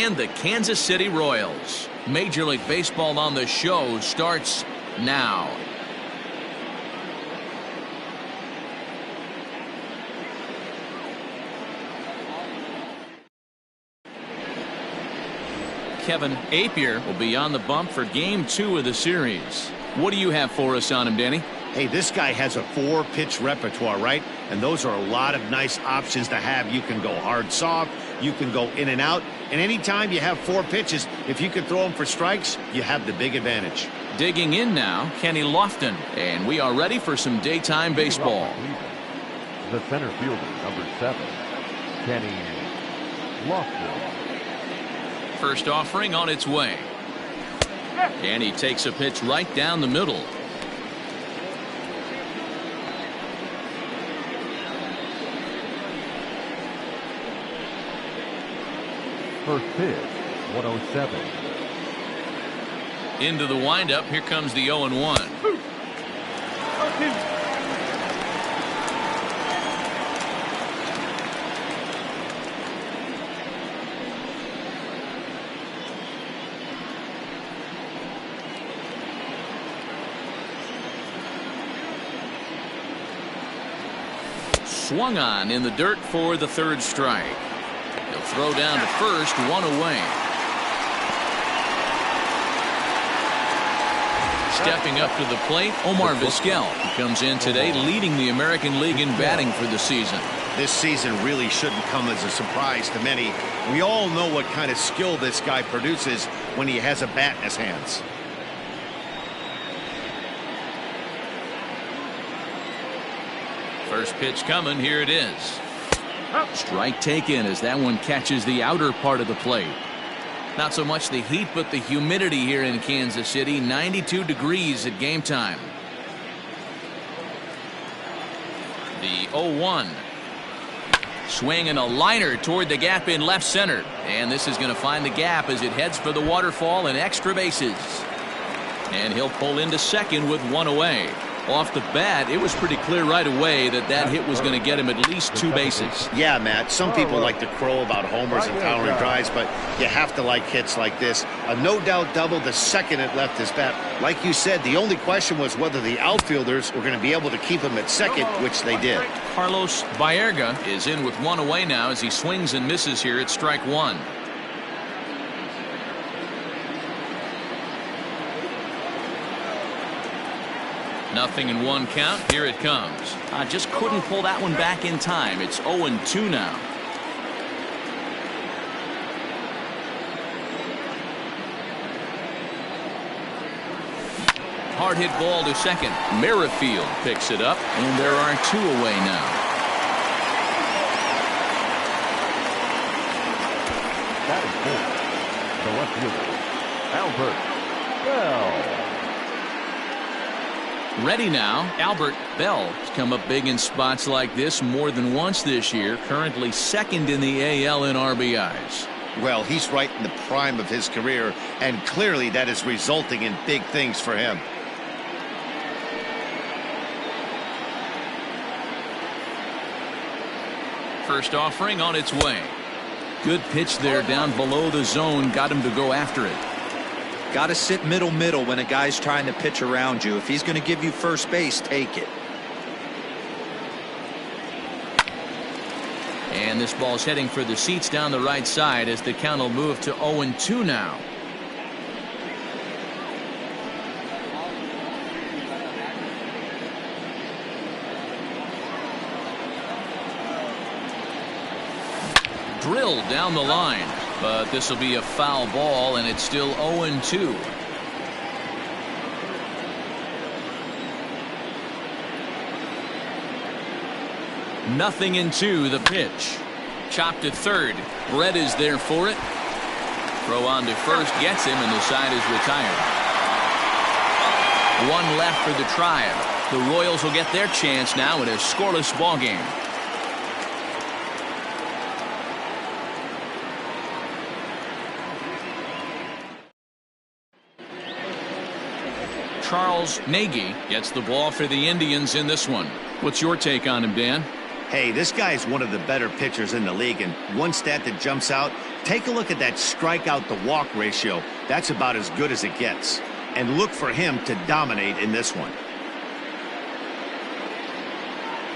and the Kansas City Royals. Major League Baseball on the Show starts now. Kevin Appier will be on the bump for Game 2 of the series. What do you have for us on him, Danny? Hey, this guy has a 4-pitch repertoire, right? And those are a lot of nice options to have. You can go hard, soft. You can go in and out. And anytime you have 4 pitches, if you can throw them for strikes, you have the big advantage. Digging in now, Kenny Lofton. And we are ready for some daytime baseball. The center fielder, number 7, Kenny Lofton. First offering on its way. And he takes a pitch right down the middle. First pitch, 107. Into the windup. Here comes the 0-1. Swung on in the dirt for the 3rd strike. He'll throw down to first, 1 away. Stepping up to the plate, Omar Vizquel comes in today leading the American League in batting for the season. This season really shouldn't come as a surprise to many. We all know what kind of skill this guy produces when he has a bat in his hands. First pitch coming. Here it is. Strike taken as that one catches the outer part of the plate. Not so much the heat, but the humidity here in Kansas City. 92 degrees at game time. The 0-1. Swinging a liner toward the gap in left center. And this is going to find the gap as it heads for the waterfall and extra bases. And he'll pull into second with 1 away. Off the bat, it was pretty clear right away that that hit was going to get him at least 2 bases. Yeah, Matt, some people like to crow about homers and towering drives, but you have to like hits like this. A no-doubt double the second it left his bat. Like you said, the only question was whether the outfielders were going to be able to keep him at second, which they did. Carlos Baerga is in with 1 away now as he swings and misses here at strike 1. Nothing in 1 count. Here it comes. Just couldn't pull that one back in time. It's 0-2 now. Hard hit ball to second. Merrifield picks it up, and there are 2 away now. That is 4. The left fielder, Albert Bell. Ready now, Albert Bell has come up big in spots like this more than once this year. Currently 2nd in the AL in RBIs. Well, he's right in the prime of his career, and clearly that is resulting in big things for him. First offering on its way. Good pitch there down below the zone. Got him to go after it. Got to sit middle when a guy's trying to pitch around you. If he's going to give you first base, take it. And this ball's heading for the seats down the right side as the count will move to 0-2 now. Drilled down the line. But this will be a foul ball, and it's still 0-2. Nothing in 2, the pitch. Chopped to third. Brett is there for it. Throw on to first gets him, and the side is retired. 1 left for the Tribe. The Royals will get their chance now in a scoreless ball game. Charles Nagy gets the ball for the Indians in this one. What's your take on him, Dan? Hey, this guy is one of the better pitchers in the league, and one stat that jumps out, Take a look at that strikeout to walk ratio. That's about as good as it gets. And look for him to dominate in this one.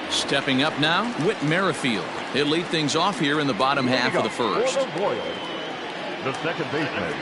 Stepping up now, Whit Merrifield. He'll lead things off here in the bottom half of the first. The second baseman,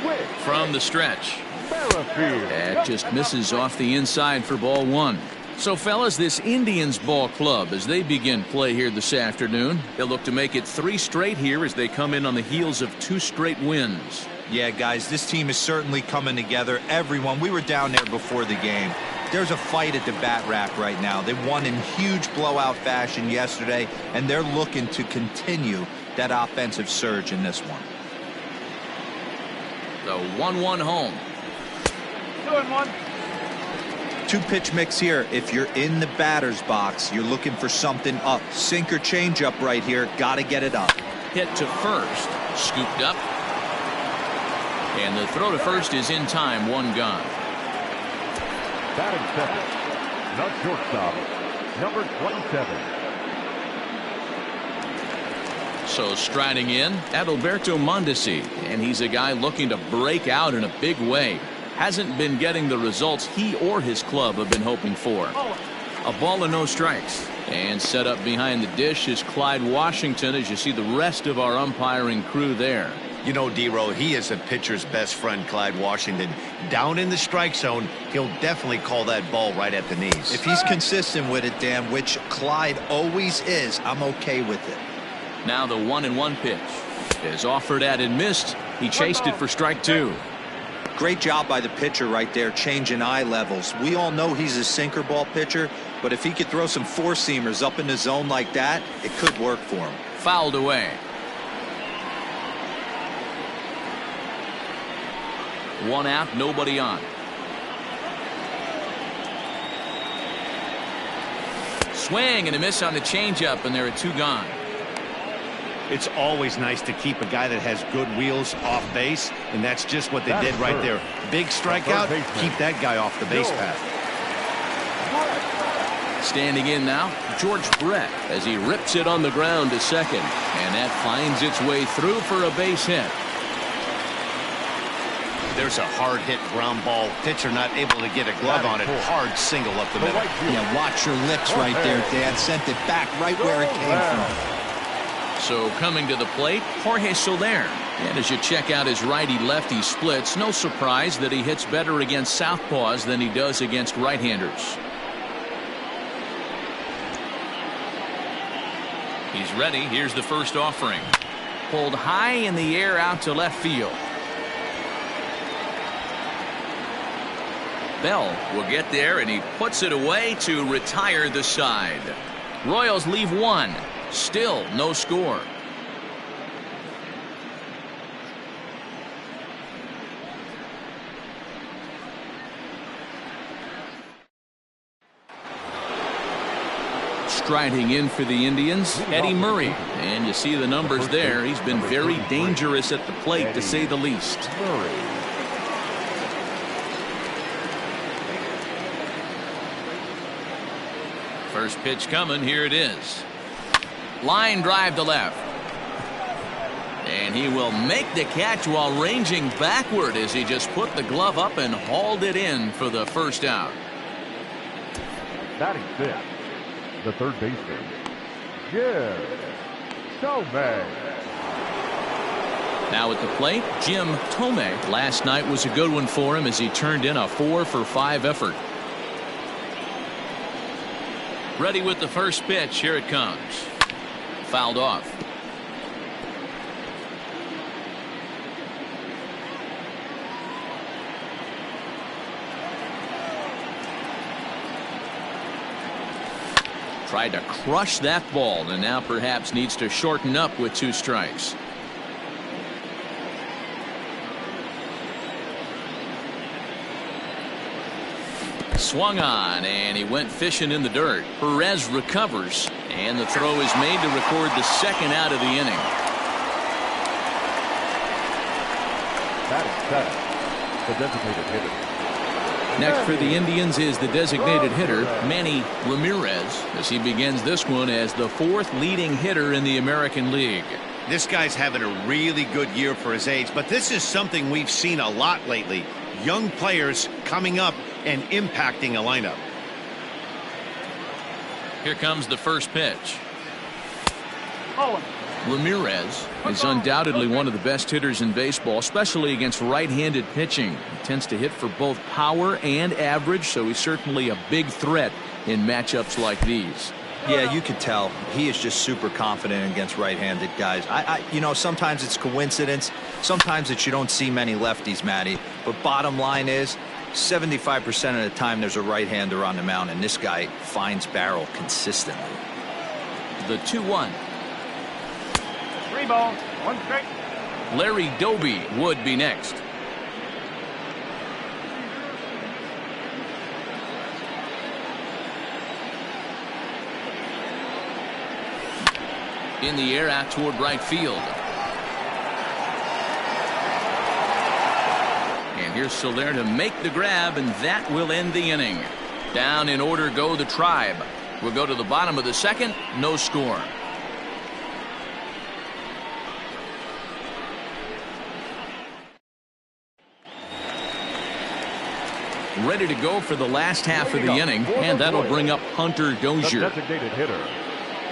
Whit From the stretch. Merrifield. That just misses off the inside for ball one. So, fellas, this Indians ball club, as they begin play here this afternoon, they'll look to make it 3 straight here as they come in on the heels of 2 straight wins. Yeah, guys, this team is certainly coming together. Everyone, we were down there before the game. There's a fight at the bat rack right now. They won in huge blowout fashion yesterday, and they're looking to continue that offensive surge in this one. The 1-1 home. 2-1. 2-pitch mix here. If you're in the batter's box, you're looking for something up. Sinker changeup right here. Got to get it up. Hit to first. Scooped up. And the throw to first is in time. 1 gone. Batting second, the shortstop, number 27. So striding in, Adalberto Mondesi. And he's a guy looking to break out in a big way. Hasn't been getting the results he or his club have been hoping for. A ball and no strikes. And set up behind the dish is Clyde Washington, as you see the rest of our umpiring crew there. You know, D-Row, he is a pitcher's best friend, Clyde Washington. Down in the strike zone, he'll definitely call that ball right at the knees. If he's consistent with it, Dan, which Clyde always is, I'm okay with it. Now the 1-1 pitch is offered at and missed. He chased it for strike 2. Great job by the pitcher right there, changing eye levels. We all know he's a sinker ball pitcher, but if he could throw some 4-seamers up in the zone like that, it could work for him. Fouled away. 1 out, nobody on. Swing and a miss on the changeup, and there are 2 gone. It's always nice to keep a guy that has good wheels off base, and that's just what they did right there. Big strikeout, keep that guy off the base path. Standing in now, George Brett, as he rips it on the ground to second, and that finds its way through for a base hit. There's a hard hit ground ball. Pitcher not able to get a glove on it. Hard single up the middle. Yeah, watch your lips right there, Dad. Sent it back right where it came from. So coming to the plate, Jorge Soler. And as you check out his righty-lefty splits, no surprise that he hits better against southpaws than he does against right-handers. He's ready. Here's the first offering. Pulled high in the air out to left field. Bell will get there, and he puts it away to retire the side. Royals leave 1. Still no score. Striding in for the Indians, Eddie Murray. And you see the numbers there. He's been very dangerous at the plate, to say the least. First pitch coming. Here it is. Line drive to left. And he will make the catch while ranging backward as he just put the glove up and hauled it in for the first out. Batting fifth, the third baseman, Jim Tomei. Now at the plate, Jim Tomei. Last night was a good one for him as he turned in a 4-for-5 effort. Ready with the first pitch. Here it comes. Fouled off. Tried to crush that ball, and now perhaps needs to shorten up with 2 strikes. Swung on, and he went fishing in the dirt. Perez recovers, and the throw is made to record the second out of the inning. Batting seventh, the designated hitter. Next for the Indians is the designated hitter, Manny Ramirez, as he begins this one as the 4th leading hitter in the American League. This guy's having a really good year for his age, but this is something we've seen a lot lately. Young players coming up and impacting a lineup. Here comes the first pitch. Ramirez is undoubtedly one of the best hitters in baseball, especially against right-handed pitching. He tends to hit for both power and average, so he's certainly a big threat in matchups like these. Yeah, you could tell he is just super confident against right-handed guys. You know, sometimes it's coincidence. Sometimes it's you don't see many lefties, Matty. But bottom line is, 75% of the time there's a right-hander on the mound, and this guy finds barrel consistently. The 2-1. 3 balls, 1 strike. Larry Doby would be next. In the air out toward right field. And here's Soler to make the grab, and that will end the inning. Down in order go the Tribe. We'll go to the bottom of the second. No score. Ready to go for the last half of the inning, and that'll bring up Hunter Dozier. The designated hitter,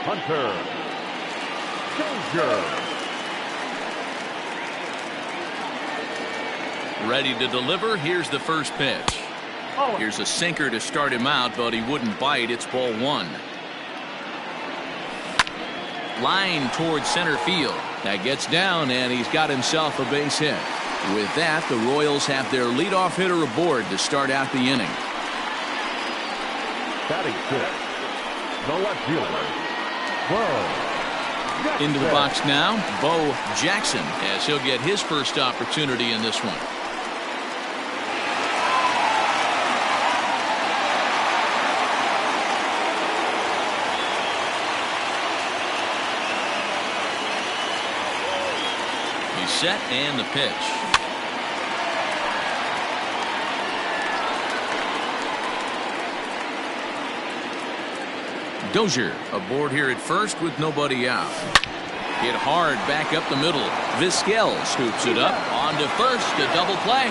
Hunter Dozier. Ready to deliver. Here's the first pitch. Here's a sinker to start him out, but he wouldn't bite. It's ball 1. Line towards center field. That gets down, and he's got himself a base hit. With that, the Royals have their leadoff hitter aboard to start out the inning. Batting 6, the left fielder, Bo Jackson. Into the box now, Bo Jackson, as he'll get his first opportunity in this one. He's set, and the pitch. Dozier aboard here at first with nobody out. Hit hard back up the middle. Vizquel scoops it up on to first, a double play.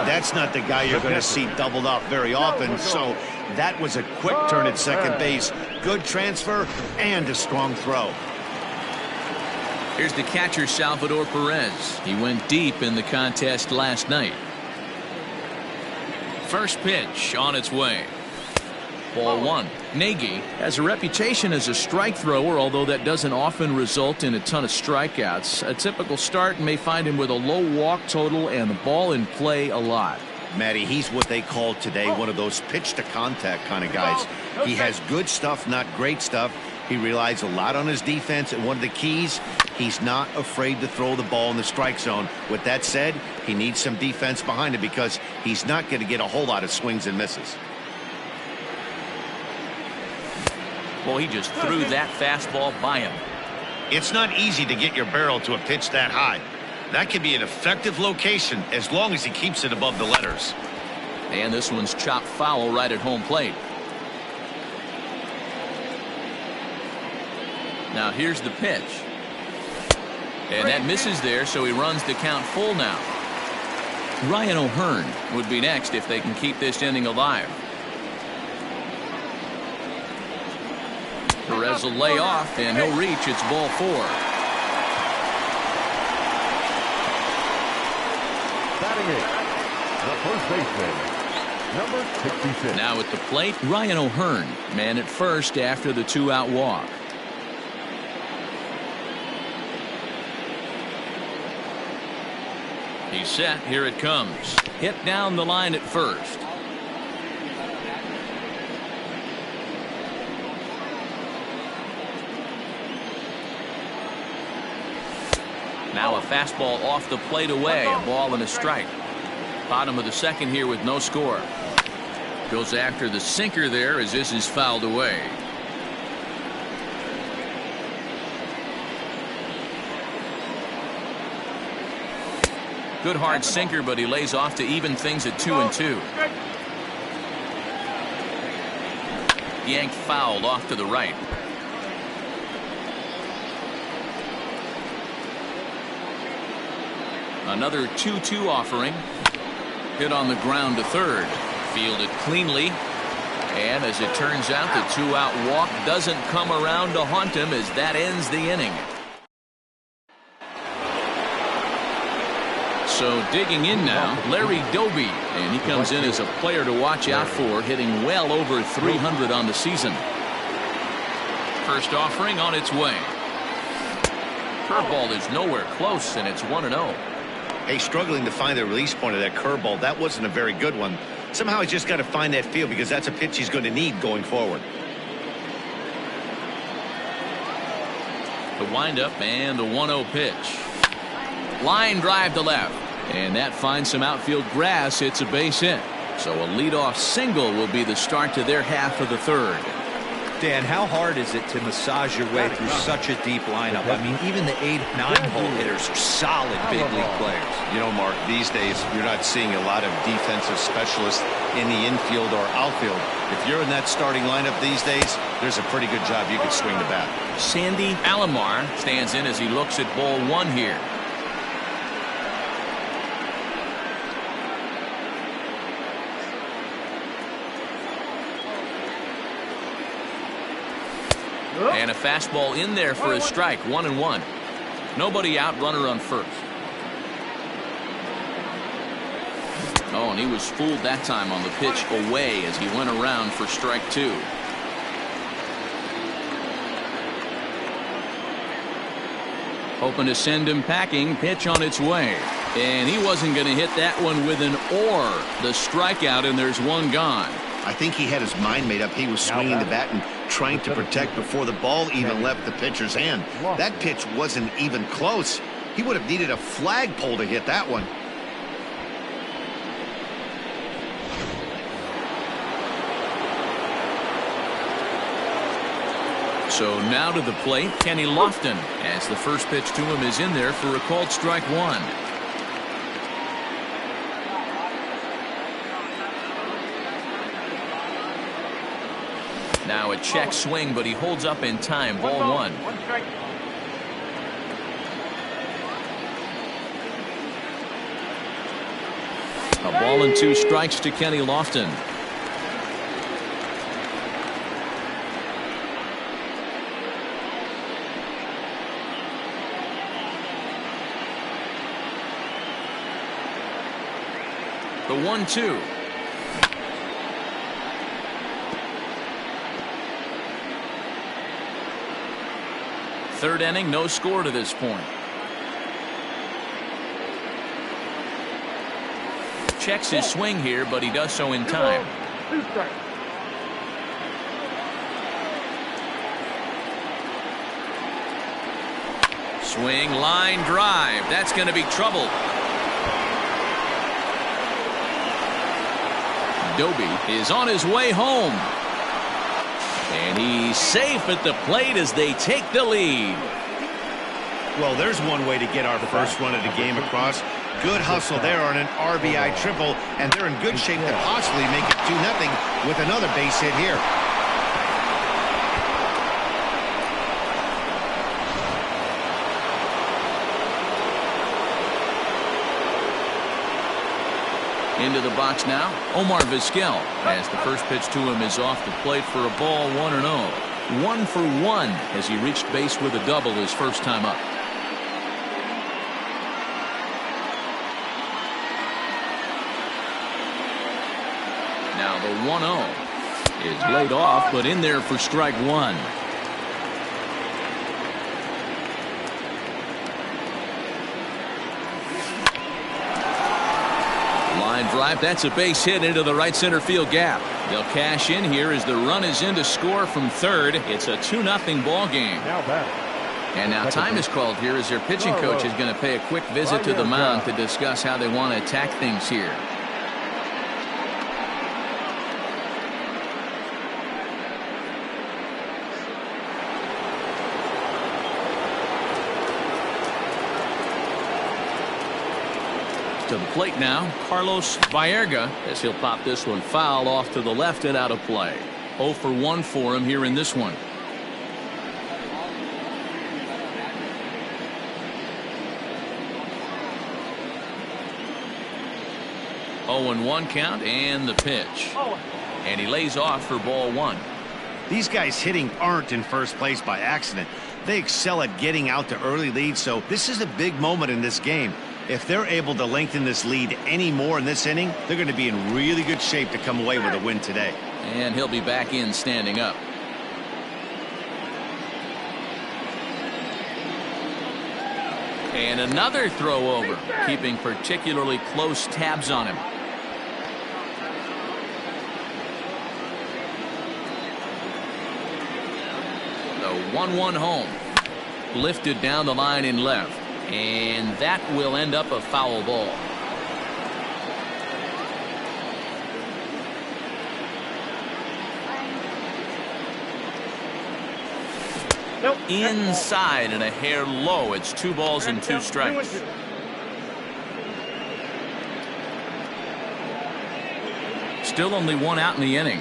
That's not the guy you're going to see doubled up very often, so that was a quick turn at second base. Good transfer and a strong throw. Here's the catcher, Salvador Perez. He went deep in the contest last night. First pitch on its way. Ball 1. Nagy has a reputation as a strike thrower, although that doesn't often result in a ton of strikeouts. A typical start may find him with a low walk total and the ball in play a lot. Matty, he's what they call today one of those pitch to contact kind of guys. He has good stuff, not great stuff. He relies a lot on his defense, and one of the keys, he's not afraid to throw the ball in the strike zone. With that said, he needs some defense behind him because he's not going to get a whole lot of swings and misses. Well, he just threw that fastball by him. It's not easy to get your barrel to a pitch that high. That can be an effective location as long as he keeps it above the letters. And this one's chopped foul right at home plate. Now here's the pitch. And that misses there, so he runs the count full now. Ryan O'Hearn would be next if they can keep this inning alive. Perez will lay off, and he'll reach. It's ball 4. Batting 8, the first baseman, number 66. Now at the plate, Ryan O'Hearn, man at first after the 2-out walk. He's set. Here it comes. Hit down the line at first. Now a fastball off the plate away. A ball and a strike. Bottom of the second here with no score. Goes after the sinker there as this is fouled away. Good hard sinker, but he lays off to even things at 2-2. yanked foul off to the right. Another 2-2 offering. Hit on the ground to third. Fielded cleanly. And as it turns out, the 2-out walk doesn't come around to haunt him as that ends the inning. So digging in now, Larry Doby, and he comes in as a player to watch out for, hitting well over 300 on the season. First offering on its way. Curveball is nowhere close, and it's 1-0. Hey, struggling to find the release point of that curveball. That wasn't a very good one. Somehow he's just got to find that feel because that's a pitch he's going to need going forward. The windup and the 1-0 pitch. Line drive to left. And that finds some outfield grass. It's a base hit. So a leadoff single will be the start to their half of the third. Dan, how hard is it to massage your way through such a deep lineup? I mean, even the 8-9-hole hitters are solid big league players. You know, Mark, these days you're not seeing a lot of defensive specialists in the infield or outfield. If you're in that starting lineup these days, there's a pretty good job you could swing the bat. Sandy Alomar stands in as he looks at ball one here. And a fastball in there for a strike. 1-1. Nobody out, runner on first. Oh, and he was fooled that time on the pitch away as he went around for strike two. Hoping to send him packing. Pitch on its way. And he wasn't going to hit that one with an or. The strikeout, and there's one gone. I think he had his mind made up. He was swinging the bat and trying to protect before the ball even left the pitcher's hand. That pitch wasn't even close. He would have needed a flagpole to hit that one. So now to the plate, Kenny Lofton, as the first pitch to him is in there for a called strike one. Now a check swing, but he holds up in time. Ball one. A ball and two strikes to Kenny Lofton. The 1-2. Third inning, no score to this point. Checks his swing here, but he does so in time. Swing, line drive. That's going to be trouble. Doby is on his way home. And he's safe at the plate as they take the lead. Well, there's one way to get our first run of the game across. Good hustle there on an RBI triple, and they're in good shape to possibly make it 2-0 with another base hit here. Into the box now, Omar Vizquel, as the first pitch to him is off the plate for a ball. 1-0. 1 for 1 as he reached base with a double his first time up. Now the 1-0 is laid off, but in there for strike one. Line drive, that's a base hit into the right center field gap. They'll cash in here as the run is in to score from third. It's a 2-0 ball game. And now time is called here as their pitching coach is going to pay a quick visit to the mound to discuss how they want to attack things here. To the plate now, Carlos Baerga, as he'll pop this one foul off to the left and out of play. 0 for 1 for him here in this one. 0-1 count and the pitch. And he lays off for ball 1. These guys hitting aren't in first place by accident. They excel at getting out to early leads, so this is a big moment in this game. If they're able to lengthen this lead any more in this inning, they're going to be in really good shape to come away with a win today. And he'll be back in standing up. And another throw over, keeping particularly close tabs on him. The 1-1 home. Lifted down the line in left. And that will end up a foul ball. Nope. Inside and a hair low. It's 2 balls and 2 strikes. Still only 1 out in the inning.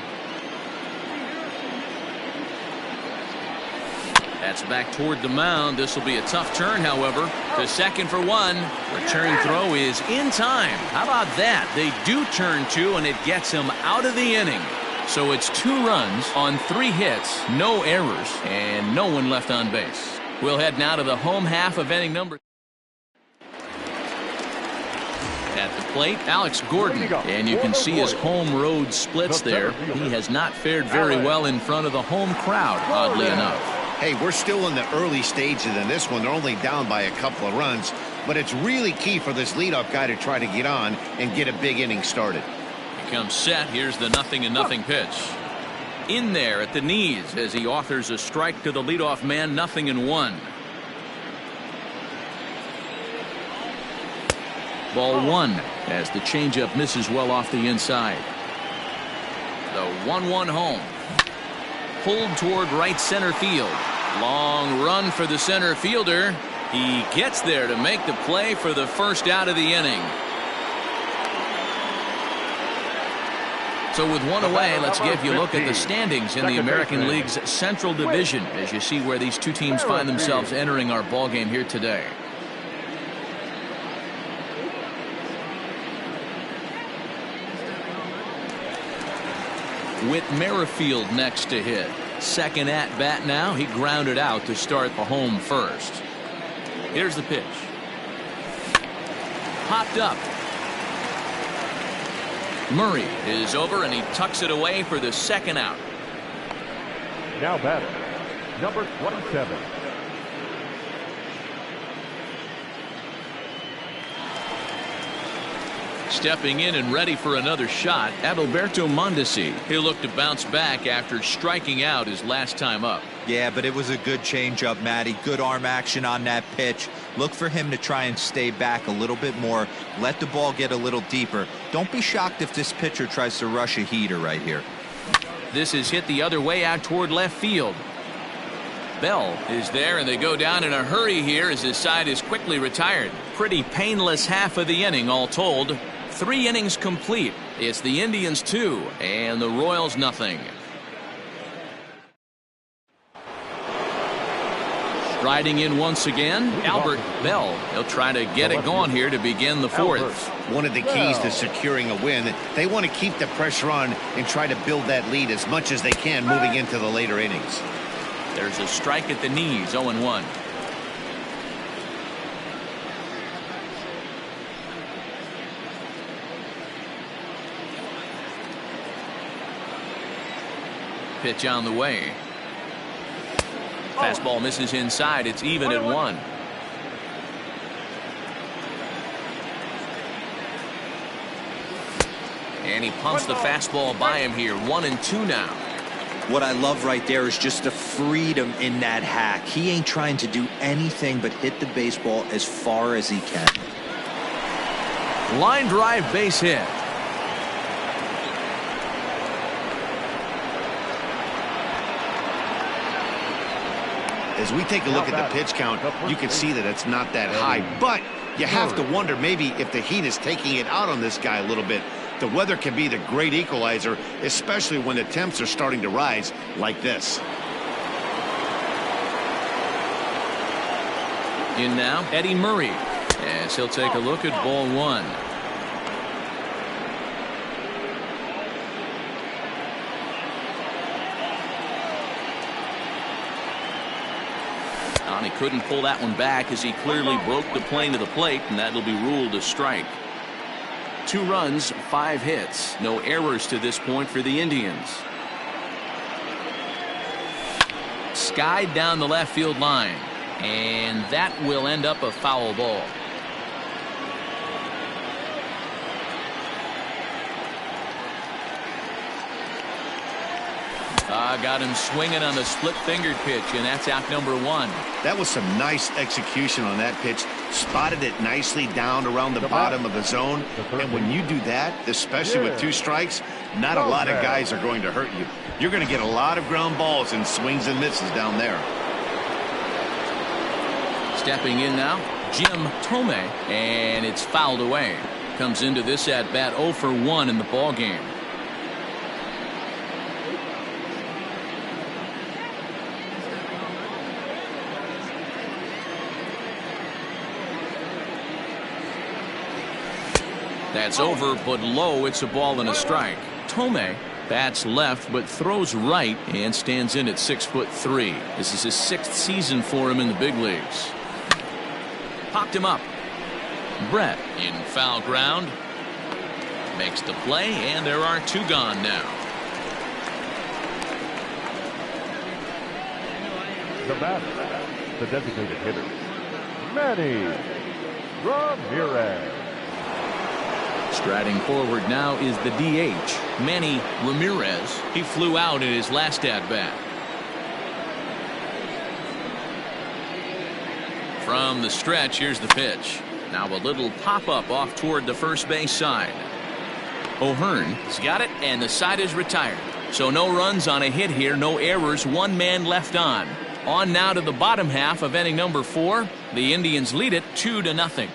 That's back toward the mound. This will be a tough turn, however. To second for 1. Return throw is in time. How about that? They do turn 2, and it gets him out of the inning. So it's 2 runs on 3 hits, no errors, and no one left on base. We'll head now to the home half of inning number. At the plate, Alex Gordon, and you can see his home-road splits there. He has not fared very well in front of the home crowd, oddly enough. Hey, we're still in the early stages in this one. They're only down by a couple of runs, but it's really key for this leadoff guy to try to get on and get a big inning started. He comes set. Here's the 0-0 pitch. In there at the knees as he offers a strike to the leadoff man. 0-1. Ball 1 as the changeup misses well off the inside. The 1-1 home. Pulled toward right center field. Long run for the center fielder. He gets there to make the play for the first out of the inning. So with 1 away, let's give you a look at the standings in the American League's Central Division as you see where these 2 teams find themselves entering our ball game here today. Whit Merrifield next to hit. Second at bat now. He grounded out to start the home first. Here's the pitch. Popped up. Murray is over and he tucks it away for the second out. Now batter, number 27. Stepping in and ready for another shot, Adalberto Mondesi. He'll look to bounce back after striking out his last time up. Yeah, but it was a good changeup, Matty. Good arm action on that pitch. Look for him to try and stay back a little bit more. Let the ball get a little deeper. Don't be shocked if this pitcher tries to rush a heater right here. This is hit the other way out toward left field. Bell is there, and they go down in a hurry here as his side is quickly retired. Pretty painless half of the inning all told. 3 innings complete. It's the Indians 2 and the Royals nothing. Striding in once again, Albert Bell. He'll try to get it going here to begin the 4th. One of the keys to securing a win, they want to keep the pressure on and try to build that lead as much as they can moving into the later innings. There's a strike at the knees, 0-1. Pitch on the way. Fastball misses inside. It's even at 1. And he pumps the fastball by him here. 1-2 now. What I love right there is just the freedom in that hack. He ain't trying to do anything but hit the baseball as far as he can. Line drive base hit. As we take a look at the pitch count, you can see that it's not that high, but you have to wonder maybe if the heat is taking it out on this guy a little bit. The weather can be the great equalizer, especially when the temps are starting to rise like this. In now, Eddie Murray, as he'll take a look at ball one. He couldn't pull that one back as he clearly broke the plane to the plate, and that'll be ruled a strike. 2 runs, 5 hits, no errors to this point for the Indians. Skied down the left field line, and that will end up a foul ball. Got him swinging on the split-fingered pitch, and that's out number 1. That was some nice execution on that pitch. Spotted it nicely down around the bottom of the zone. And when you do that, especially with 2 strikes, not a lot of guys are going to hurt you. You're going to get a lot of ground balls and swings and misses down there. Stepping in now, Jim Thome, and it's fouled away. Comes into this at-bat 0 for 1 in the ball game. That's over, but low. It's a ball and a strike. Thome bats left, but throws right and stands in at 6'3". This is his 6th season for him in the big leagues. Popped him up. Brett in foul ground. Makes the play, and there are 2 gone now. The batter, the designated hitter, Manny Ramirez. Striding forward now is the DH, Manny Ramirez. He flew out in his last at-bat. From the stretch, here's the pitch. Now a little pop-up off toward the first base side. O'Hearn's got it, and the side is retired. So no runs on a hit here, no errors, 1 man left on. On now to the bottom half of inning number 4. The Indians lead it 2-0.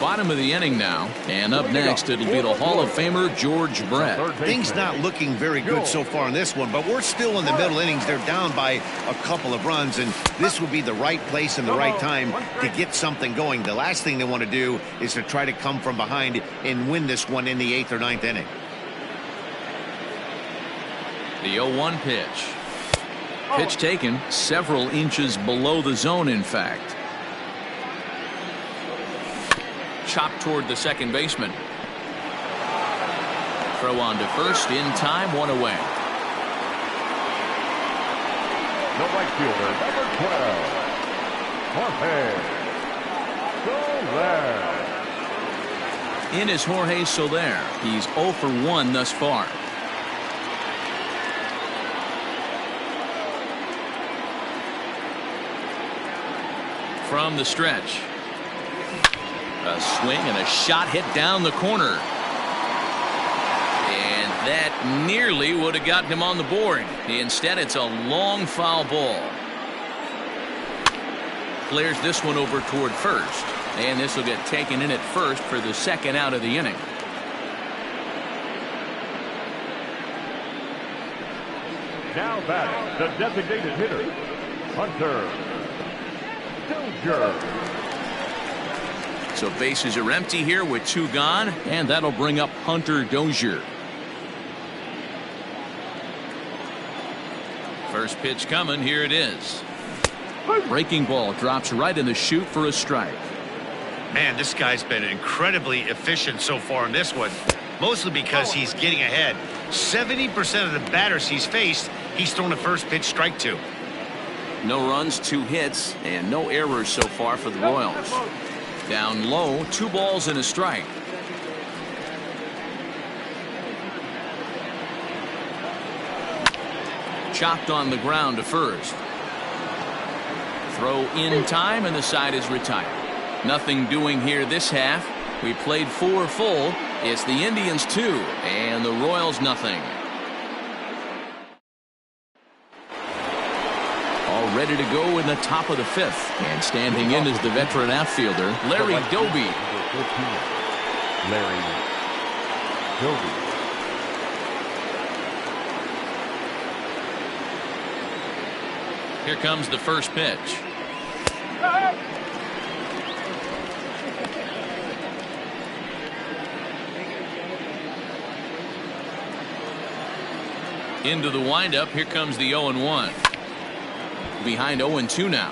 Bottom of the inning now, and up next it'll be the Hall of Famer George Brett. Things not looking very good so far in this one, but we're still in the middle innings. They're down by a couple of runs, and this would be the right place and the right time to get something going. The last thing they want to do is to try to come from behind and win this one in the 8th or 9th inning. The 0-1 pitch. Pitch taken several inches below the zone, in fact. Chopped toward the second baseman. Throw on to first in time, 1 away. The right fielder, number 12, Jorge Soler. In is Jorge Soler. He's 0 for 1 thus far. From the stretch. A swing and a shot hit down the corner. And that nearly would have gotten him on the board. Instead, it's a long foul ball. Clears this one over toward first. And this will get taken in at first for the 2nd out of the inning. Now batting, the designated hitter, Hunter Dozier. So bases are empty here with 2 gone, and that'll bring up Hunter Dozier. First pitch coming, here it is. Breaking ball drops right in the chute for a strike. Man, this guy's been incredibly efficient so far in this one, mostly because he's getting ahead. 70% of the batters he's faced, he's thrown a first pitch strike to. No runs, 2 hits, and no errors so far for the Royals. Down low, 2 balls and a strike. Chopped on the ground to first. Throw in time, and the side is retired. Nothing doing here this half. We played 4 full. It's the Indians 2 and the Royals nothing. ready to go in the top of the 5th. And standing in is the veteran outfielder, Larry Doby. Larry Doby. Here comes the first pitch. Into the windup. Here comes the 0-1. Behind 0-2 now.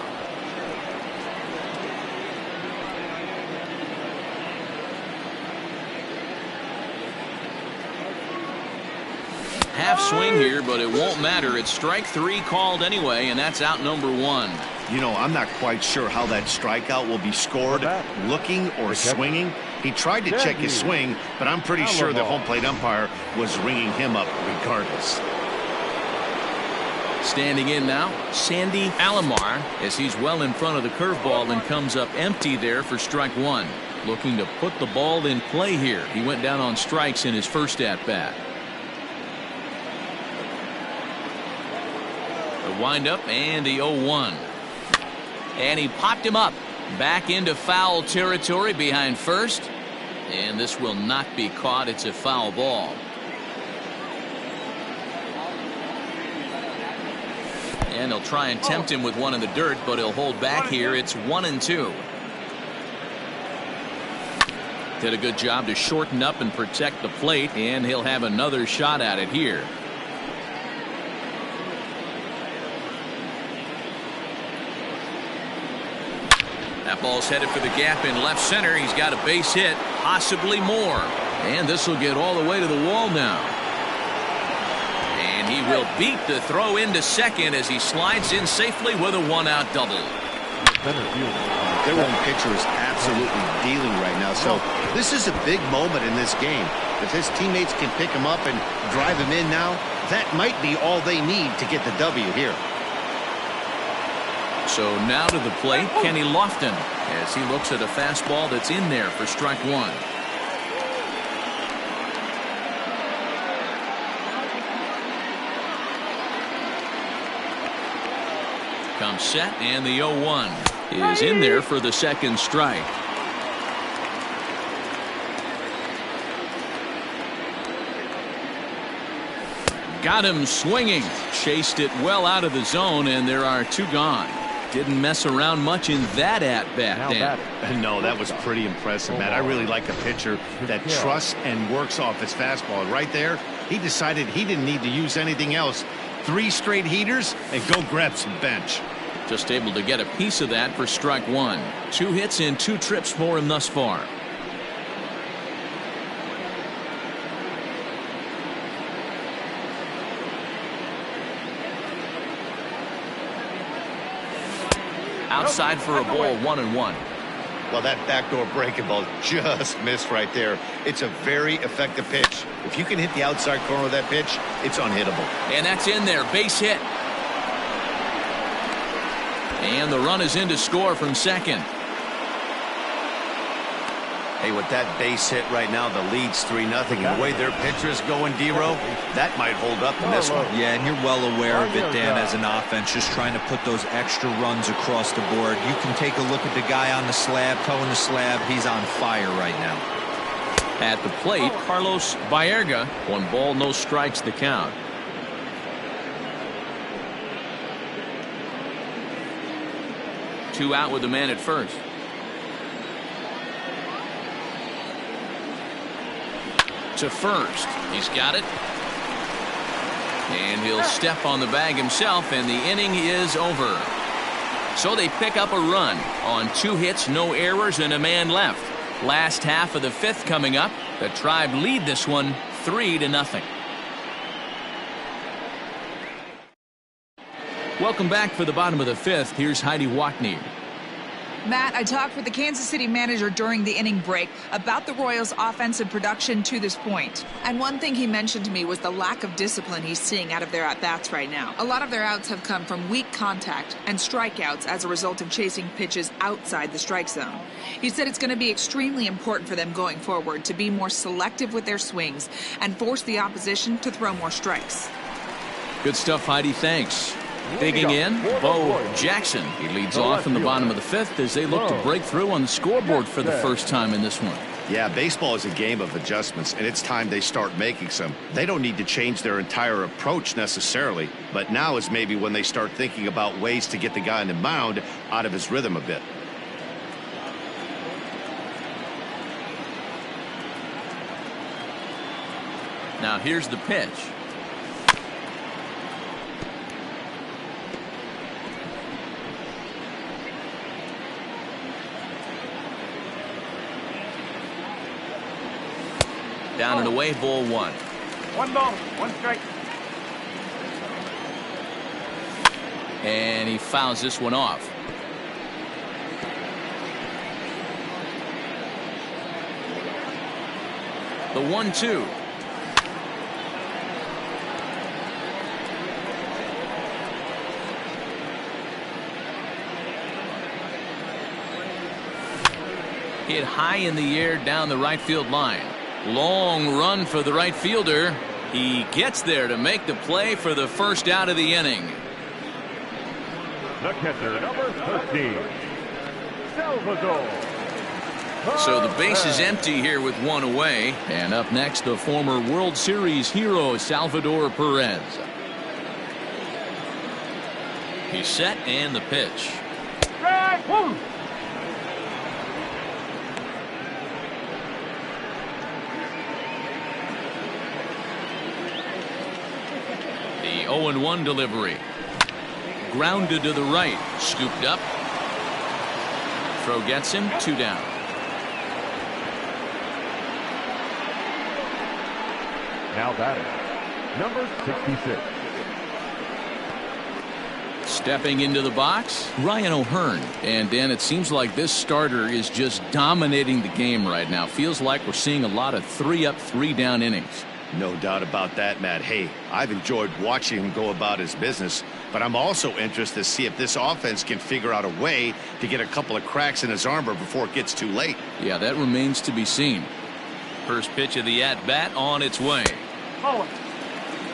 Half swing here, but it won't matter. It's strike 3 called anyway, and that's out number 1. You know, I'm not quite sure how that strikeout will be scored, looking or swinging. He tried to check his swing, but I'm pretty sure the home plate umpire was ringing him up regardless. Standing in now, Sandy Alomar, as he's well in front of the curveball and comes up empty there for strike 1. Looking to put the ball in play here. He went down on strikes in his first at-bat. The windup and the 0-1. And he popped him up. Back into foul territory behind first. And this will not be caught. It's a foul ball. And they'll try and tempt him with one in the dirt, but he'll hold back here. It's 1-2. Did a good job to shorten up and protect the plate, and he'll have another shot at it here. That ball's headed for the gap in left center. He's got a base hit, possibly more. And this will get all the way to the wall now. And he will beat the throw into second as he slides in safely with a 1-out double. Their own pitcher is absolutely dealing right now, so this is a big moment in this game. If his teammates can pick him up and drive him in now, that might be all they need to get the W here. So now to the plate, Kenny Lofton, as he looks at a fastball that's in there for strike 1. Comes set, and the 0-1 is in there for the second strike. Got him swinging. Chased it well out of the zone, and there are 2 gone. Didn't mess around much in that at-bat, Dan. No, that was pretty impressive, Matt. I really like a pitcher that trusts and works off his fastball. Right there, he decided he didn't need to use anything else. 3 straight heaters and go grab some bench. Just able to get a piece of that for strike 1. 2 hits and 2 trips for him thus far. Outside for a ball, 1-1. Well, that backdoor breaking ball just missed right there. It's a very effective pitch. If you can hit the outside corner of that pitch, it's unhittable. And that's in there. Base hit. And the run is in to score from second. Hey, with that base hit right now, the lead's 3-0. And the way their pitcher's going, D-Row, that might hold up in this one. Yeah, and you're well aware of it, Dan, as an offense, just trying to put those extra runs across the board. You can take a look at the guy on the slab, towing the slab. He's on fire right now. At the plate, Carlos Baerga. 1 ball, no strikes the count. Two out with the man at first. To first. He's got it. And he'll step on the bag himself, and the inning is over. So they pick up a run on 2 hits, no errors, and a man left. Last half of the 5th coming up. The Tribe lead this one 3-0. Welcome back for the bottom of the 5th. Here's Heidi Watney. Matt, I talked with the Kansas City manager during the inning break about the Royals' offensive production to this point. And one thing he mentioned to me was the lack of discipline he's seeing out of their at-bats right now. A lot of their outs have come from weak contact and strikeouts as a result of chasing pitches outside the strike zone. He said it's going to be extremely important for them going forward to be more selective with their swings and force the opposition to throw more strikes. Good stuff, Heidi. Thanks. Digging in, Bo Jackson. He leads off in the bottom of the fifth as they look to break through on the scoreboard for the first time in this one. Yeah, baseball is a game of adjustments, and it's time they start making some. They don't need to change their entire approach necessarily, but now is maybe when they start thinking about ways to get the guy on the mound out of his rhythm a bit. Now here's the pitch. Down and away, ball one. 1 ball, 1 strike. And he fouls this one off. The 1-2. Hit high in the air down the right field line. Long run for the right fielder. He gets there to make the play for the first out of the inning. The catcher, number 13, Salvador. So the base is empty here with one away. And up next, the former World Series hero, Salvador Perez. He's set and the pitch. Strike one. The 0-1 delivery. Grounded to the right. Scooped up. Throw gets him. 2 down. Now batting, number 66. Stepping into the box, Ryan O'Hearn. And Dan, it seems like this starter is just dominating the game right now. Feels like we're seeing a lot of 3-up, 3-down innings. No doubt about that, Matt. Hey, I've enjoyed watching him go about his business, but I'm also interested to see if this offense can figure out a way to get a couple of cracks in his armor before it gets too late. Yeah, that remains to be seen. First pitch of the at-bat on its way.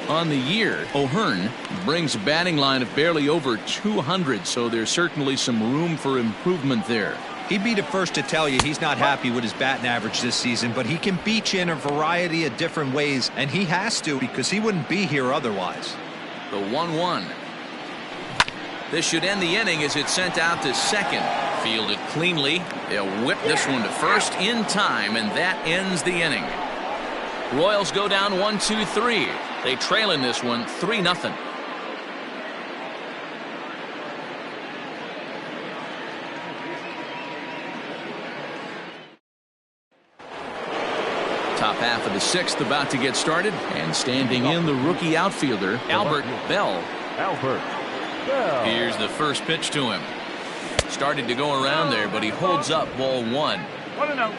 On the year, O'Hearn brings a batting line of barely over 200, so there's certainly some room for improvement there. He'd be the first to tell you he's not happy with his batting average this season, but he can beat you in a variety of different ways, and he has to because he wouldn't be here otherwise. The 1-1. This should end the inning as it's sent out to second. Fielded cleanly. They'll whip this one to first in time, and that ends the inning. Royals go down 1-2-3. They trail in this one 3-0. Top half of the sixth about to get started, and standing in the rookie outfielder Albert Bell. Here's the first pitch to him. Started to go around there, but he holds up ball 1. 1-0.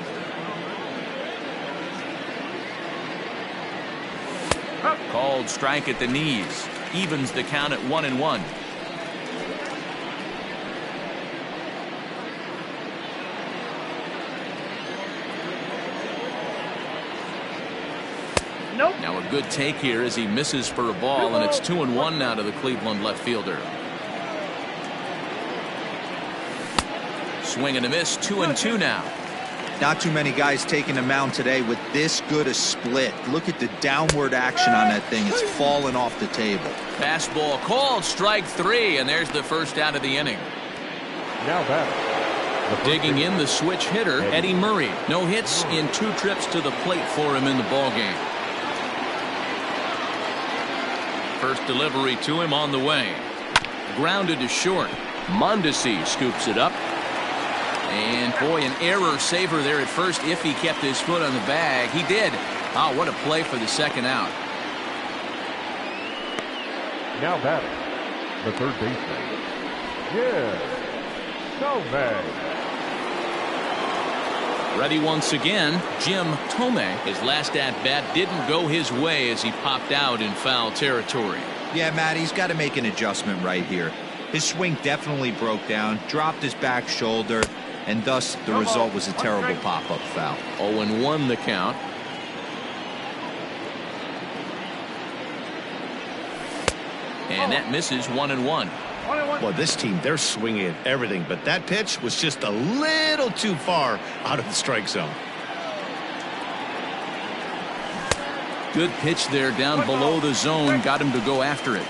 Called strike at the knees. Evens the count at 1-1. Nope. Now a good take here as he misses for a ball, and it's 2-1 now to the Cleveland left fielder. Swing and a miss, 2-2 now. Not too many guys taking the mound today with this good a split. Look at the downward action on that thing. It's falling off the table. Fastball called, strike 3, and there's the first out of the inning. Now batting. Digging in the switch hitter, Eddie Murray. No hits in 2 trips to the plate for him in the ballgame. First delivery to him on the way. Grounded to short. Mondesi scoops it up. And boy, an error saver there at first if he kept his foot on the bag. He did. Oh, what a play for the second out. Now batting, the third baseman. Yes. Tomei. Ready once again, Jim Tomei. His last at-bat didn't go his way as he popped out in foul territory. Yeah, Matt, he's got to make an adjustment right here. His swing definitely broke down, dropped his back shoulder, and thus the result was a terrible pop-up foul. 0-1 the count. And that misses 1-1. Well, this team, they're swinging at everything, but that pitch was just a little too far out of the strike zone. Good pitch there down below the zone. Got him to go after it.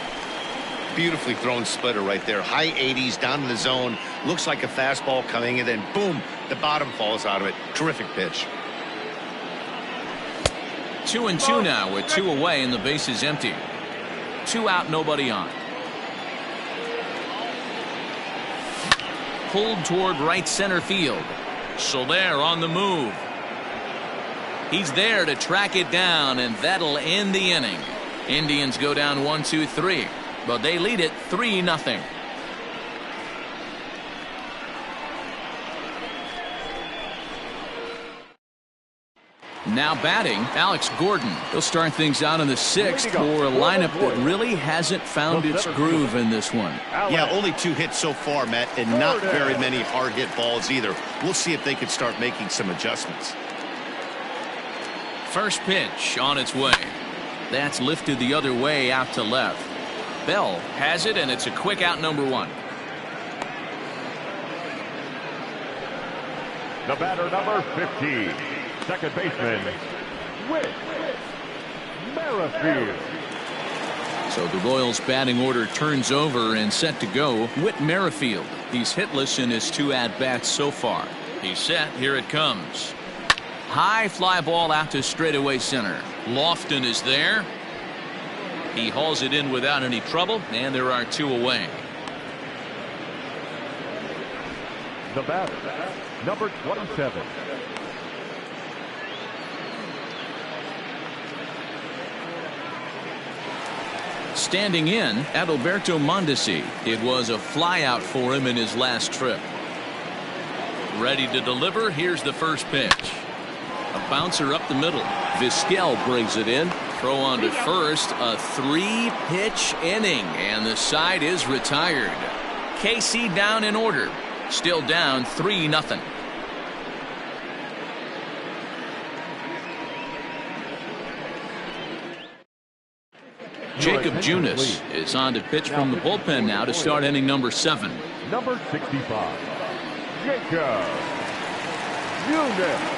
Beautifully thrown splitter right there. High 80s down in the zone. Looks like a fastball coming, and then boom, the bottom falls out of it. Terrific pitch. 2-2 now with 2 away and the base is empty. 2 out, nobody on. Pulled toward right center field. Soler on the move. He's there to track it down, and that'll end the inning. Indians go down 1-2-3, but they lead it 3-0. Now batting, Alex Gordon. He'll start things out in the 6th for a lineup that really hasn't found its groove in this one. Yeah, only 2 hits so far, Matt, and not very many hard hit balls either. We'll see if they can start making some adjustments. First pitch on its way. That's lifted the other way out to left. Bell has it, and it's a quick out, number 1. The batter, number 15, second baseman, Whit Merrifield. So the Royals batting order turns over and set to go. Whit Merrifield. He's hitless in his 2 at-bats so far. He's set. Here it comes. High fly ball out to straightaway center. Lofton is there. He hauls it in without any trouble, and there are 2 away. The batter, number 27. Standing in, Adalberto Mondesi. It was a flyout for him in his last trip. Ready to deliver. Here's the first pitch. A bouncer up the middle. Vizquel brings it in. Throw on to first. A 3-pitch inning, and the side is retired. KC down in order. Still down 3-0. Jacob Junis is on to pitch from the bullpen now to start inning number 7. Number 65, Jacob Junis.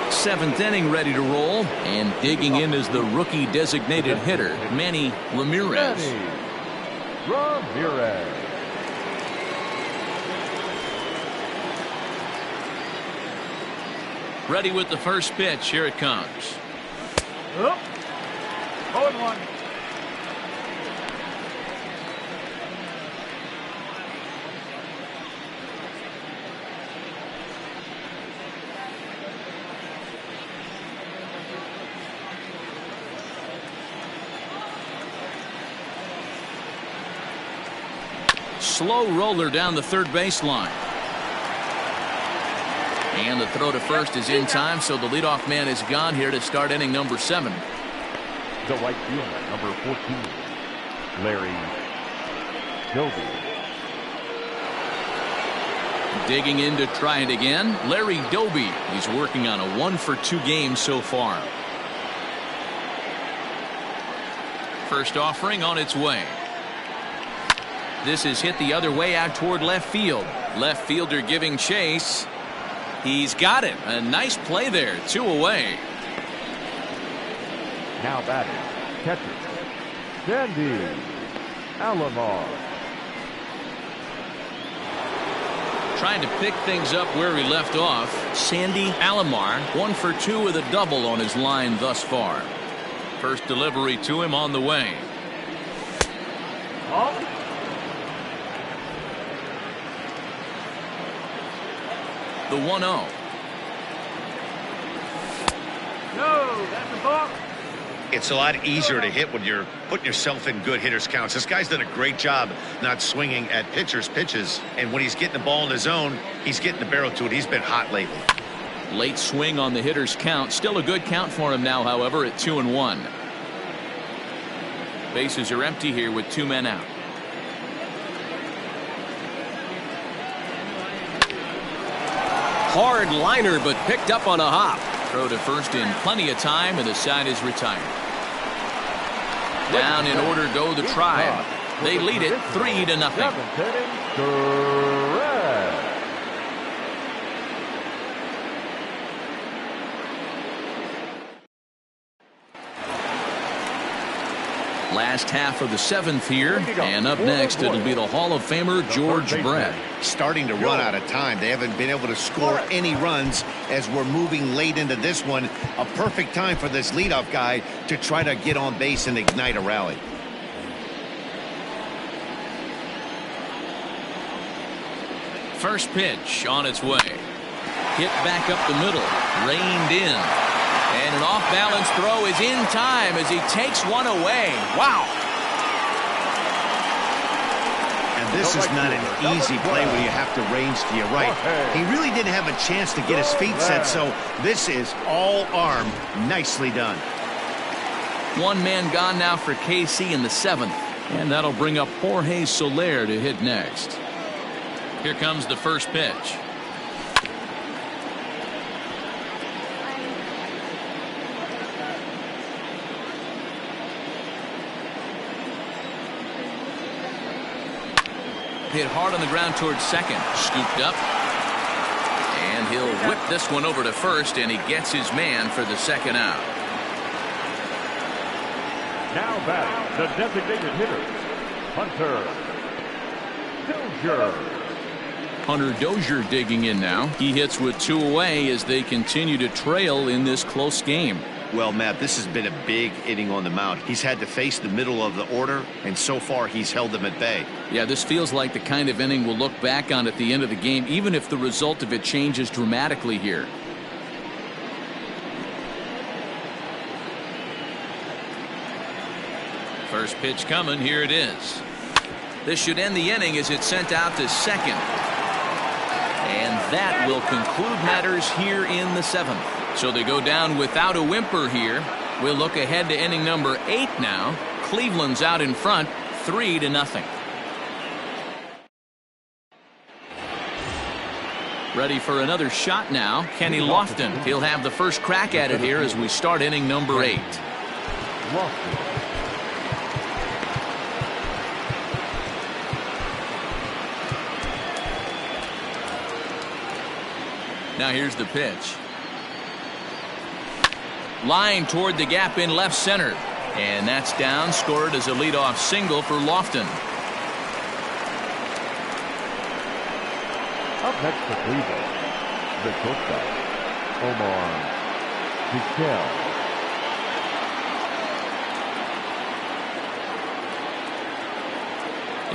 7th inning ready to roll, and digging in is the rookie designated hitter, Manny Ramirez. Ready with the first pitch. Here it comes. 0-1. Slow roller down the third baseline. And the throw to first is in time, so the leadoff man is gone here to start inning number 7. The right fielder, number 14, Larry Doby. Digging in to try it again, Larry Doby. He's working on a 1-for-2 game so far. First offering on its way. This is hit the other way out toward left field. Left fielder giving chase. He's got it. A nice play there. 2 away. Now batting, catcher, Sandy Alomar. Trying to pick things up where he left off. Sandy Alomar, 1-for-2 with a double on his line thus far. First delivery to him on the way. The 1-0. No, that's a ball. It's a lot easier to hit when you're putting yourself in good hitters' counts. This guy's done a great job not swinging at pitchers' pitches. And when he's getting the ball in his zone, he's getting the barrel to it. He's been hot lately. Late swing on the hitter's count. Still a good count for him now, however, at 2-1. Bases are empty here with 2 men out. Hard liner, but picked up on a hop. Throw to first in plenty of time, and the side is retired. Down in order go the Tribe. They lead it 3-0. Last half of the 7th here, and up next it'll be the Hall of Famer George Brett. Starting to run out of time. They haven't been able to score any runs as we're moving late into this one. A perfect time for this leadoff guy to try to get on base and ignite a rally. First pitch on its way. Hit back up the middle, reined in. And an off-balance throw is in time as he takes one away. Wow. And this is not an easy play when you have to range to your right. He really didn't have a chance to get his feet set, so this is all arm. Nicely done. One man gone now for KC in the 7th. And that'll bring up Jorge Soler to hit next. Here comes the first pitch. Hit hard on the ground towards second. Scooped up. And he'll whip this one over to first, and he gets his man for the second out. Now back, the designated hitter, Hunter Dozier. Hunter Dozier digging in now. He hits with 2 away as they continue to trail in this close game. Well, Matt, this has been a big inning on the mound. He's had to face the middle of the order, and so far he's held them at bay. Yeah, this feels like the kind of inning we'll look back on at the end of the game, even if the result of it changes dramatically here. First pitch coming. Here it is. This should end the inning as it's sent out to second. And that will conclude matters here in the 7th. So they go down without a whimper here. We'll look ahead to inning number 8 now. Cleveland's out in front, 3-0. Ready for another shot now. Kenny Lofton. He'll have the first crack at it here as we start inning number 8. Now here's the pitch. Line toward the gap in left center. And that's down, scored as a leadoff single for Lofton. Up next for Cleveland, the shortstop, Omar Vizquel.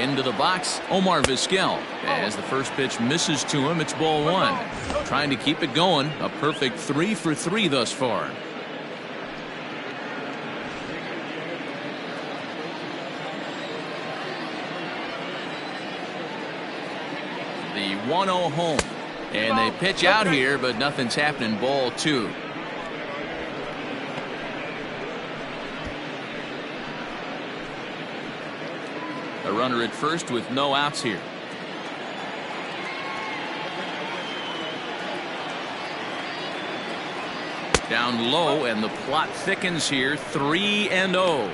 Into the box, Omar Vizquel. As the first pitch misses to him, it's ball 1. Trying to keep it going. A perfect 3 for 3 thus far. The 1-0 home. And they pitch out here, but nothing's happening. Ball 2. A runner at first with no outs here. Down low, and the plot thickens here. 3-0.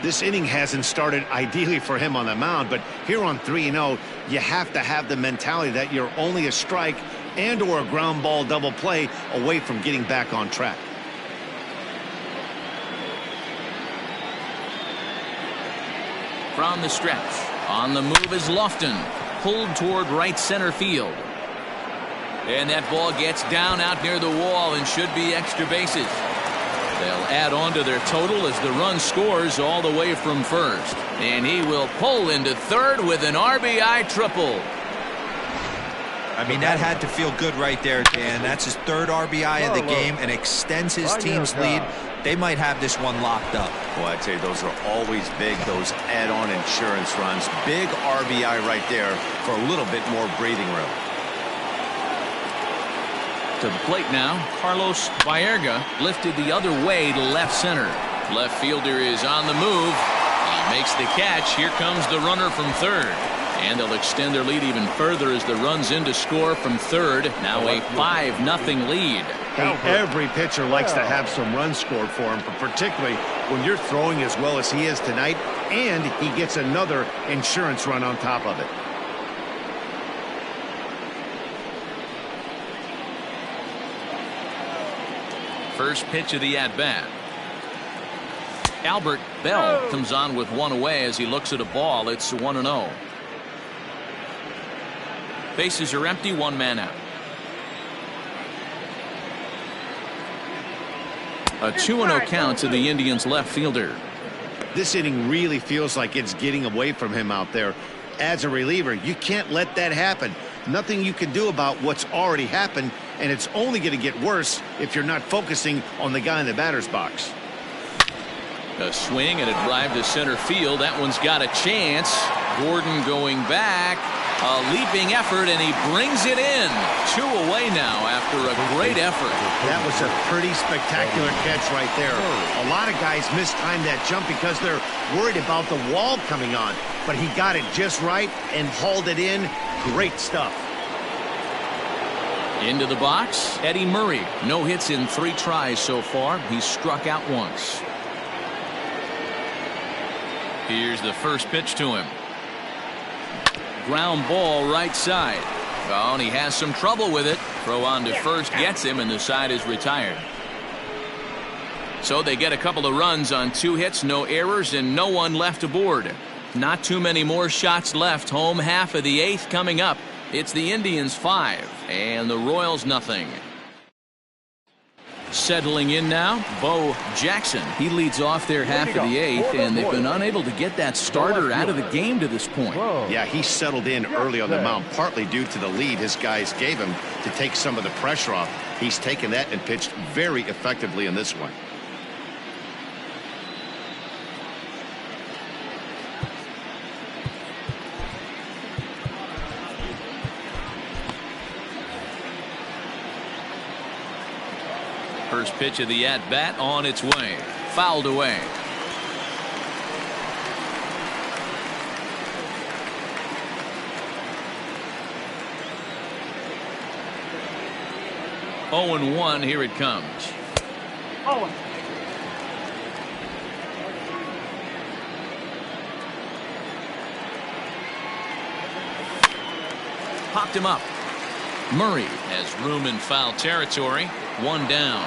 This inning hasn't started ideally for him on the mound, but here on 3-0, you have to have the mentality that you're only a strike and or a ground ball double play away from getting back on track. From the stretch, on the move is Lofton, pulled toward right center field. And that ball gets down out near the wall and should be extra bases. They'll add on to their total as the run scores all the way from first. And he will pull into third with an RBI triple. I mean, that had to feel good right there, Dan. That's his 3rd RBI of the game and extends his team's lead. They might have this one locked up. Well, I'd say those are always big, those add-on insurance runs. Big RBI right there for a little bit more breathing room. To the plate now, Carlos Baerga lifted the other way to left center. Left fielder is on the move. He makes the catch. Here comes the runner from third. And they'll extend their lead even further as the runs in to score from third. Now a 5-0 lead. Hey, every pitcher likes to have some runs scored for him, but particularly when you're throwing as well as he is tonight, and he gets another insurance run on top of it. First pitch of the at-bat. Albert Bell comes on with one away as he looks at a ball. It's 1-0. Bases are empty, one man out. A 2-0 count to the Indians left fielder. This inning really feels like it's getting away from him out there. As a reliever, you can't let that happen. Nothing you can do about what's already happened, and it's only going to get worse if you're not focusing on the guy in the batter's box. A swing and a drive to center field. That one's got a chance. Gordon going back. A leaping effort, and he brings it in. 2 away now after a great effort. That was a pretty spectacular catch right there. A lot of guys mistime that jump because they're worried about the wall coming on. But he got it just right and hauled it in. Great stuff. Into the box, Eddie Murray. No hits in 3 tries so far. He's struck out once. Here's the first pitch to him. Ground ball right side. Oh, and he has some trouble with it. Throw on to first gets him, and the side is retired. So they get a couple of runs on 2 hits, no errors, and no one left aboard. Not too many more shots left. Home half of the 8th coming up. It's the Indians 5 and the Royals nothing. Settling in now, Bo Jackson. He leads off their half of the 8th, and they've been unable to get that starter out of the game to this point. Yeah, he settled in early on the mound, partly due to the lead his guys gave him to take some of the pressure off. He's taken that and pitched very effectively in this one. First pitch of the at-bat on its way. Fouled away. Oh, and 1. Here it comes. Popped him up. Murray has room in foul territory. 1 down.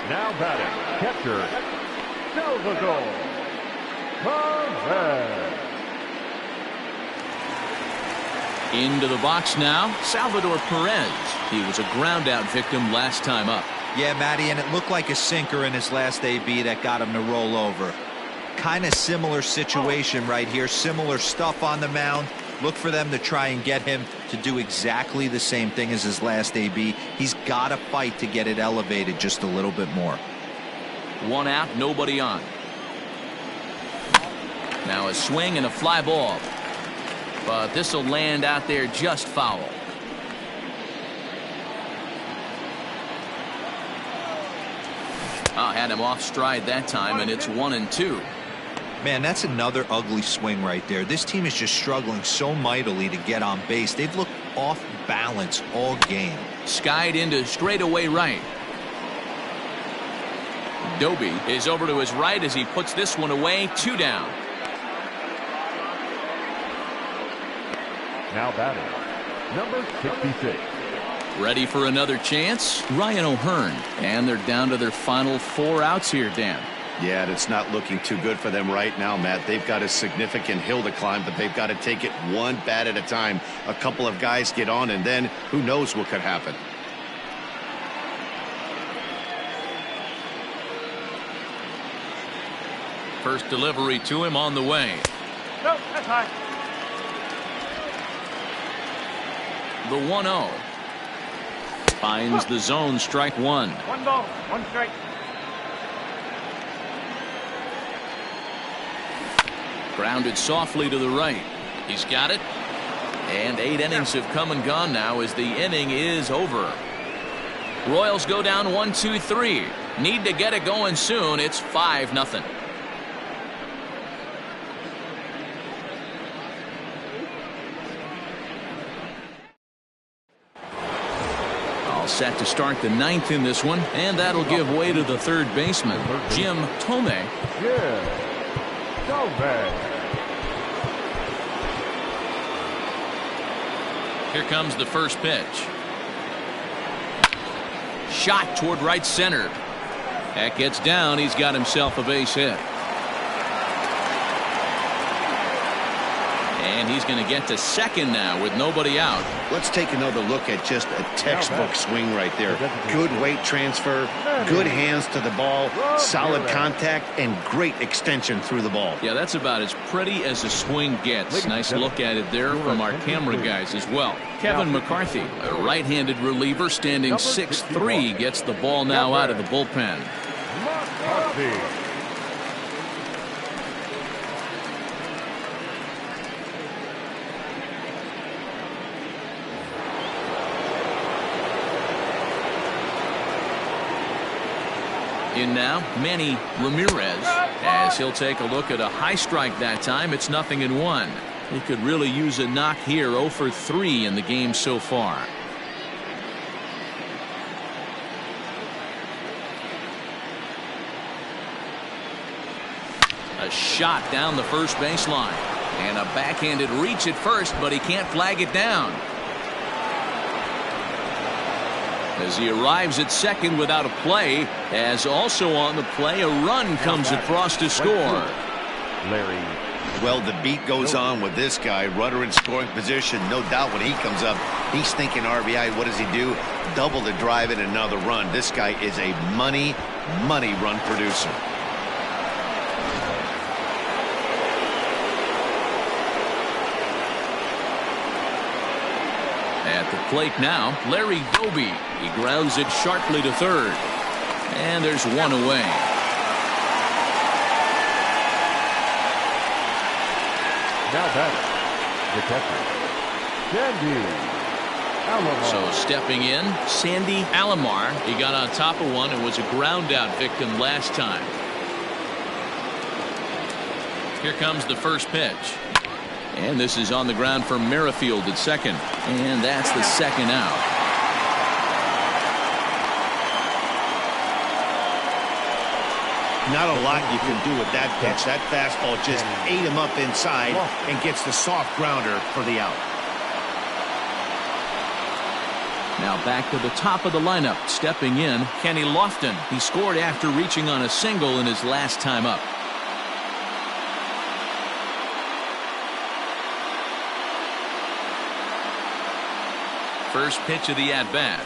Now batting, catcher, Salvador Perez. Into the box now, Salvador Perez. He was a ground out victim last time up. Yeah, Matty, and it looked like a sinker in his last AB that got him to roll over. Kind of similar situation right here. Similar stuff on the mound. Look for them to try and get him to do exactly the same thing as his last AB. He's got to fight to get it elevated just a little bit more. 1 out, nobody on. Now a swing and a fly ball. But this will land out there just foul. Had him off stride that time, and it's 1-2. Man, that's another ugly swing right there. This team is just struggling so mightily to get on base. They've looked off balance all game. Skied into straightaway right. Doby is over to his right as he puts this one away. 2 down. Now batting, number 66. Ready for another chance? Ryan O'Hearn. And they're down to their final 4 outs here, Dan. Yeah, it's not looking too good for them right now, Matt. They've got a significant hill to climb, but they've got to take it one bat at a time. A couple of guys get on, and then who knows what could happen. First delivery to him on the way. No, that's high. The 1-0. Finds the zone, strike 1. 1 ball, 1 strike. Grounded softly to the right. He's got it. And 8 innings have come and gone now as the inning is over. Royals go down 1-2-3. Need to get it going soon. It's 5-0. All set to start the 9th in this one, and that'll give way to the third baseman, Jim Thome. Here comes the first pitch. Shot toward right center. That gets down. He's got himself a base hit. And he's going to get to second now with nobody out. Let's take another look at just a textbook swing right there. Good weight transfer, good hands to the ball, solid contact, and great extension through the ball. Yeah, that's about as pretty as a swing gets. Nice look at it there from our camera guys as well. Kevin McCarthy, a right-handed reliever standing 6'3", gets the ball now out of the bullpen. In now, Manny Ramirez, as he'll take a look at a high strike that time. It's 0-1. He could really use a knock here. 0 for 3 in the game so far. A shot down the first baseline. And a backhanded reach at first, but he can't flag it down. As he arrives at second without a play, as also on the play, a run comes across to score. Well, the beat goes on with this guy. Runner in scoring position. No doubt when he comes up, he's thinking RBI. What does he do? Double the drive and another run. This guy is a money run producer. At the plate now, Larry Doby. He grounds it sharply to third. And there's one away. Now batter, the catcher, Sandy Alomar. So stepping in, Sandy Alomar. He got on top of one and was a ground out victim last time. Here comes the first pitch. And this is on the ground for Merrifield at second. And that's the second out. Not a lot you can do with that pitch. That fastball just ate him up inside and gets the soft grounder for the out. Now back to the top of the lineup. Stepping in, Kenny Lofton. He scored after reaching on a single in his last time up. First pitch of the at-bat.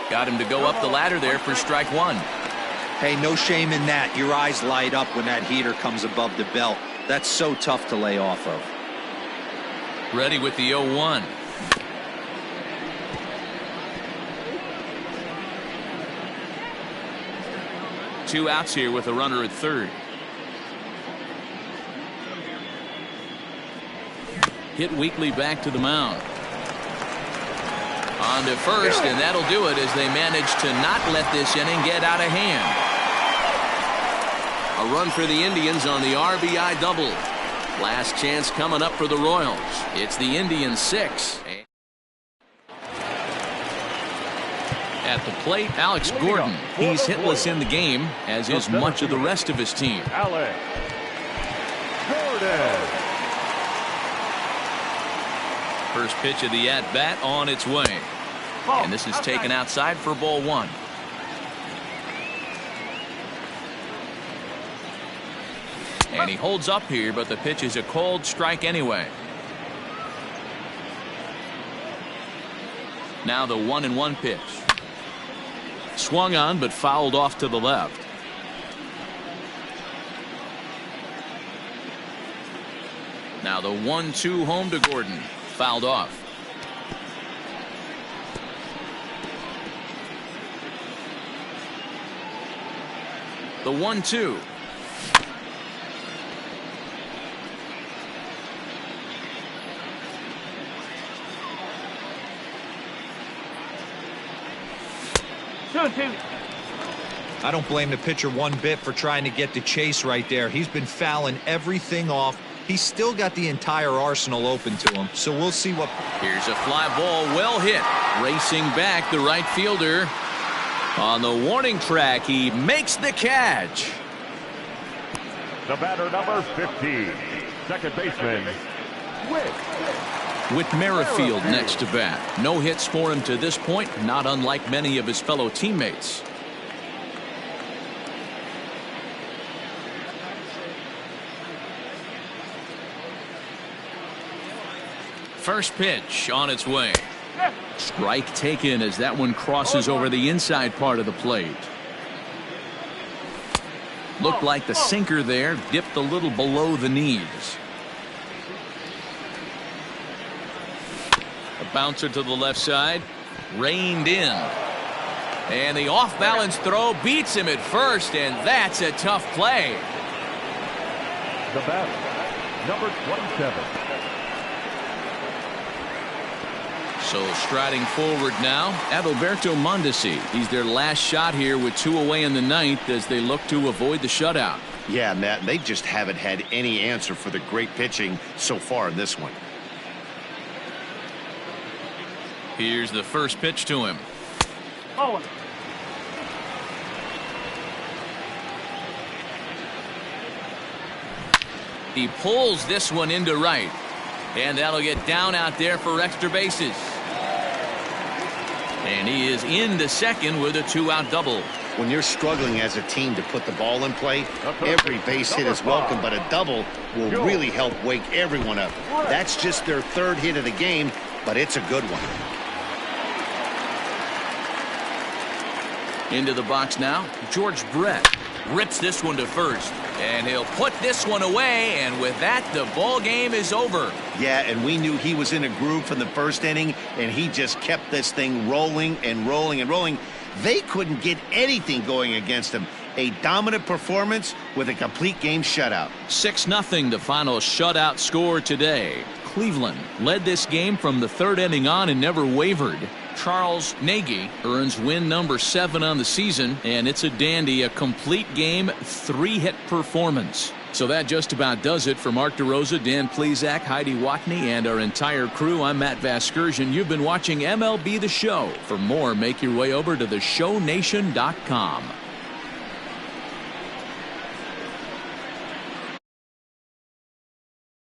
Got him to go up the ladder there for strike one. Hey, no shame in that. Your eyes light up when that heater comes above the belt. That's so tough to lay off of. Ready with the 0-1. Two outs here with a runner at third. Hit weakly back to the mound. On to first, and that'll do it as they manage to not let this inning get out of hand. A run for the Indians on the RBI double. Last chance coming up for the Royals. It's the Indians 6. At the plate, Alex Gordon. He's hitless in the game, as is much of the rest of his team. Alex Gordon. First pitch of the at-bat on its way. And this is taken outside for ball one. And he holds up here, but the pitch is a cold strike anyway. Now the 1-1 pitch. Swung on, but fouled off to the left. Now the 1-2 home to Gordon. Fouled off. The 1-2. I don't blame the pitcher one bit for trying to get the chase right there. He's been fouling everything off. He's still got the entire arsenal open to him, so we'll see what. Here's a fly ball, well hit. Racing back, the right fielder. On the warning track, he makes the catch. The batter, number 15, second baseman, Whit Merrifield next to bat. No hits for him to this point, not unlike many of his fellow teammates. First pitch on its way. Strike taken as that one crosses over the inside part of the plate. Looked like the sinker there dipped a little below the knees. A bouncer to the left side, reined in. And the off-balance throw beats him at first, and that's a tough play. the batter, number 27. So striding forward now, Adalberto Mondesi. He's their last shot here with 2 away in the ninth as they look to avoid the shutout. Yeah, Matt, they just haven't had any answer for the great pitching so far in this one. Here's the first pitch to him. Oh. He pulls this one into right. And that'll get down out there for extra bases. And he is into second with a 2-out double. When you're struggling as a team to put the ball in play, every base hit is welcome, but a double will really help wake everyone up. That's just their 3rd hit of the game, but it's a good one. Into the box now, George Brett rips this one to first. And he'll put this one away, and with that, the ball game is over. Yeah, and we knew he was in a groove from the 1st inning, and he just kept this thing rolling and rolling and rolling. They couldn't get anything going against him. A dominant performance with a complete game shutout. 6-0 the final shutout score today. Cleveland led this game from the 3rd inning on and never wavered. Charles Nagy earns win number 7 on the season, and it's a dandy, a complete game 3-hit performance. So that just about does it for Mark DeRosa, Dan Plesac, Heidi Watney, and our entire crew. I'm Matt Vasgersian. You've been watching MLB The Show. For more, make your way over to theshownation.com.